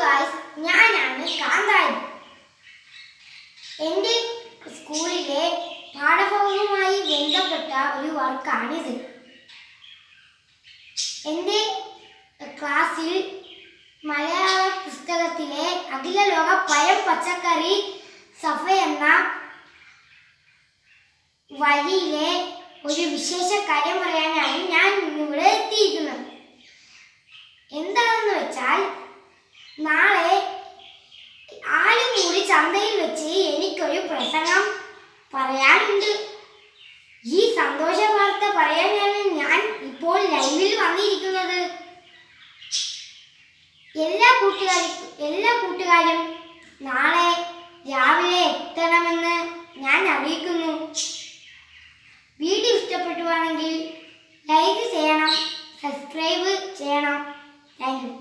Guys, ഞാനാണ് കാന്താരി. എൻ്റെ സ്കൂളിലെ പാഠഭാഗവുമായി ബന്ധപ്പെട്ട ഒരു വർക്കാണിത്. എൻ്റെ ക്ലാസ്സിൽ മലയാള പുസ്തകത്തിലെ അഖില ലോക പഴം പച്ചക്കറി സഭ എന്ന വരിയിലെ ഒരു വിശേഷ കാര്യം പറയാനാണ് ഞാൻ ഇന്നിവിടെ എത്തിയിരിക്കുന്നത്. എന്താണെന്ന് വെച്ചാൽ, നാളെ ആലുംമൂടി ചന്തയിൽ വെച്ച് എനിക്കൊരു പ്രസംഗം പറയാനുണ്ട്. ഈ സന്തോഷ വാർത്ത പറയാനാണ് ഞാൻ ഇപ്പോൾ ലൈവിൽ വന്നിരിക്കുന്നത്. എല്ലാ കൂട്ടുകാരും നാളെ രാവിലെ എത്തണമെന്ന് ഞാൻ അറിയിക്കുന്നു. വീഡിയോ ഇഷ്ടപ്പെട്ടുവാണെങ്കിൽ ലൈക്ക് ചെയ്യണം, സബ്സ്ക്രൈബ് ചെയ്യണം. Thank you.